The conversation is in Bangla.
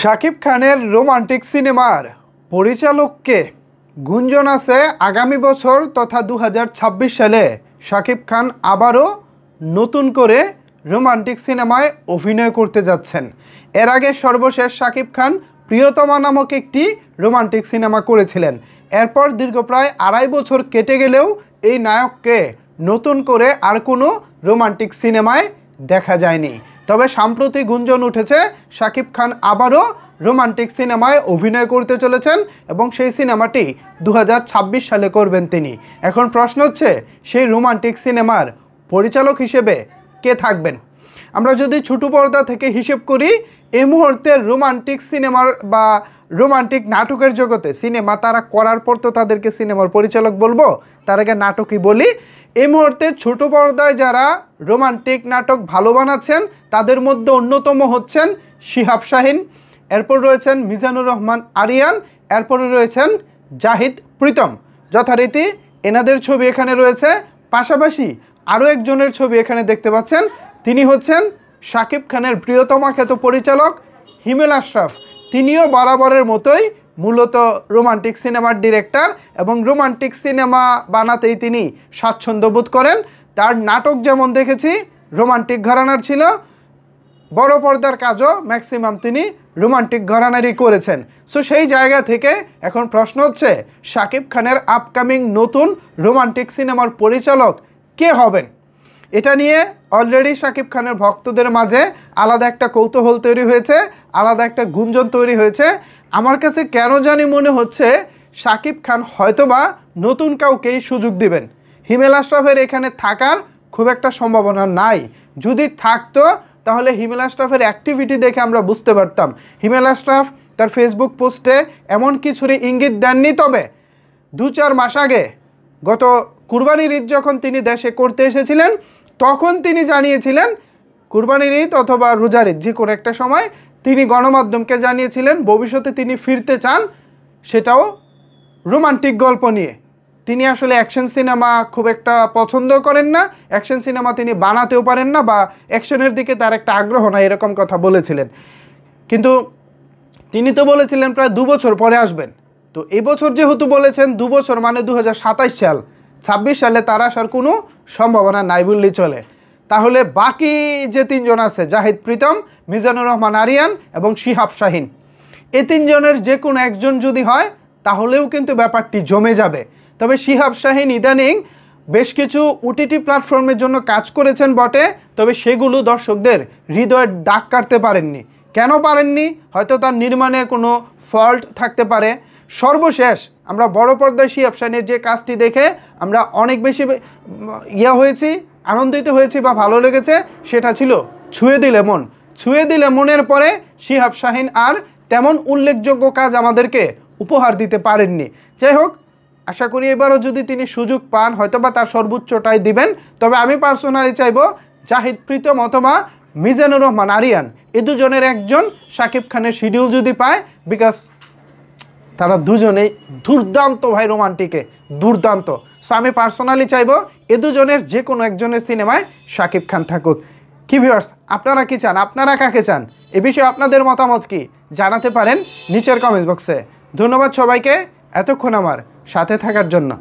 শাকিব খানের রোমান্টিক সিনেমার পরিচালককে গুঞ্জন আছে আগামী বছর তথা 2026 সালে শাকিব খান আবারও নতুন করে রোমান্টিক সিনেমায় অভিনয় করতে যাচ্ছেন। এর আগে সর্বশেষ শাকিব খান প্রিয়তমা নামক একটি রোমান্টিক সিনেমা করেছিলেন। এরপর দীর্ঘ প্রায় 2.5 বছর কেটে গেলেও এই নায়ককে নতুন করে আর কোনো রোমান্টিক সিনেমায় দেখা যায়নি। তবে সাম্প্রতিক গুঞ্জন উঠেছে শাকিব খান আবারও রোমান্টিক সিনেমায় অভিনয় করতে চলেছেন এবং সেই সিনেমাটি 2026 সালে করবেন তিনি। এখন প্রশ্ন হচ্ছে সেই রোমান্টিক সিনেমার পরিচালক হিসেবে কে থাকবেন। আমরা যদি ছোট পর্দা থেকে হিসেব করি, এই মুহূর্তে রোমান্টিক সিনেমার বা রোমান্টিক নাটকের জগতে সিনেমা তারা করার পর তো তাদেরকে সিনেমার পরিচালক বলবো, তার আগে নাটকই বলি। এই মুহূর্তে ছোট পর্দায় যারা রোমান্টিক নাটক ভালো বানাচ্ছেন তাদের মধ্যে অন্যতম হচ্ছেন শিহাব শাহীন, এরপর রয়েছেন মিজানুর রহমান আরিয়ান, এরপরে রয়েছেন জাহিদ প্রীতম। যথারীতি এনাদের ছবি এখানে রয়েছে। পাশাপাশি আরও একজনের ছবি এখানে দেখতে পাচ্ছেন, তিনি হচ্ছেন শাকিব খানের প্রিয়তমা খ্যাত পরিচালক হিমেল আশরাফ। তিনিও বরাবরের মতোই মূলত রোমান্টিক সিনেমার ডিরেক্টর এবং রোমান্টিক সিনেমা বানাতেই তিনি স্বাচ্ছন্দ্য বোধ করেন। তার নাটক যেমন দেখেছি রোমান্টিক ঘরানার ছিল, বড় পর্দার কাজও ম্যাক্সিমাম তিনি রোমান্টিক ঘরানারই করেছেন। সো সেই জায়গা থেকে এখন প্রশ্ন হচ্ছে শাকিব খানের আপকামিং নতুন রোমান্টিক সিনেমার পরিচালক কে হবেন। এটা নিয়ে অলরেডি শাকিব খানের ভক্তদের মাঝে আলাদা একটা কৌতূহল তৈরি হয়েছে, আলাদা একটা গুঞ্জন তৈরি হয়েছে। আমার কাছে কেন জানি মনে হচ্ছে শাকিব খান হয়তোবা নতুন কাউকেই সুযোগ দিবেন। হিমেল আশরাফের এখানে থাকার খুব একটা সম্ভাবনা নাই। যদি থাকতো তাহলে হিমেল আশরাফের অ্যাক্টিভিটি দেখে আমরা বুঝতে পারতাম। হিমেল আশরাফ তার ফেসবুক পোস্টে এমন কিছুরই ইঙ্গিত দেননি। তবে 2-4 মাস আগে গত কুরবানির ঈদ যখন তিনি দেশে করতে এসেছিলেন তখন তিনি জানিয়েছিলেন, কুরবানির ঈদ অথবা রোজার ঈদ যে কোনো একটা সময় তিনি গণমাধ্যমকে জানিয়েছিলেন ভবিষ্যতে তিনি ফিরতে চান, সেটাও রোমান্টিক গল্প নিয়ে। তিনি আসলে অ্যাকশন সিনেমা খুব একটা পছন্দ করেন না, অ্যাকশন সিনেমা তিনি বানাতেও পারেন না বা অ্যাকশনের দিকে তার একটা আগ্রহ না, এরকম কথা বলেছিলেন। কিন্তু তিনি তো বলেছিলেন প্রায় 2 বছর পরে আসবেন। তো এই বছর যেহেতু বলেছেন 2 বছর মানে 2027 সাল, 26 সালে তার আসার কোনো সম্ভাবনা নাই বললেই চলে। তাহলে বাকি যে 3 জন আছে, জাহিদ প্রীতম, মিজানুর রহমান আরিয়ান এবং শিহাব শাহীন, এই 3 জনের যে কোনো একজন যদি হয় তাহলেও কিন্তু ব্যাপারটি জমে যাবে। তবে শিহাব শাহীন ইদানিং বেশ কিছু ওটিটি প্ল্যাটফর্মের জন্য কাজ করেছেন বটে, তবে সেগুলো দর্শকদের হৃদয়ের দাগ কাটতে পারেননি। কেন পারেননি? হয়তো তার নির্মাণে কোনো ফল্ট থাকতে পারে। সর্বশেষ আমরা বড় পর্দায় শিহাব শাহীনের যে কাজটি দেখে আমরা অনেক বেশি হয়েছি, আনন্দিত হয়েছি বা ভালো লেগেছে, সেটা ছিল ছুঁয়ে দিলে মন। ছুঁয়ে দিলে মনের পরে শিহাব শাহীন আর তেমন উল্লেখযোগ্য কাজ আমাদেরকে উপহার দিতে পারেননি। যাই হোক, আশা করি এবারও যদি তিনি সুযোগ পান হয়তোবা তার সর্বোচ্চটাই দিবেন। তবে আমি পার্সোনালি চাইবো জাহিদ প্রীতম অথবা মিজানুর রহমান আরিয়ান, এই দুজনের একজন শাকিব খানের শিডিউল যদি পায়, বিকজ তারা দুজনেই দুর্দান্ত ভাই, রোমান্টিকে দুর্দান্ত। সো আমি পার্সোনালি চাইবো এ দুজনের যে কোনো একজনের সিনেমায় শাকিব খান থাকুক। কি ভিউয়ার্স, আপনারা কি চান? আপনারা কাকে চান? এ বিষয়ে আপনাদের মতামত কি জানাতে পারেন নিচের কমেন্ট বক্সে। ধন্যবাদ সবাইকে এতক্ষণ আমার সাথে থাকার জন্য।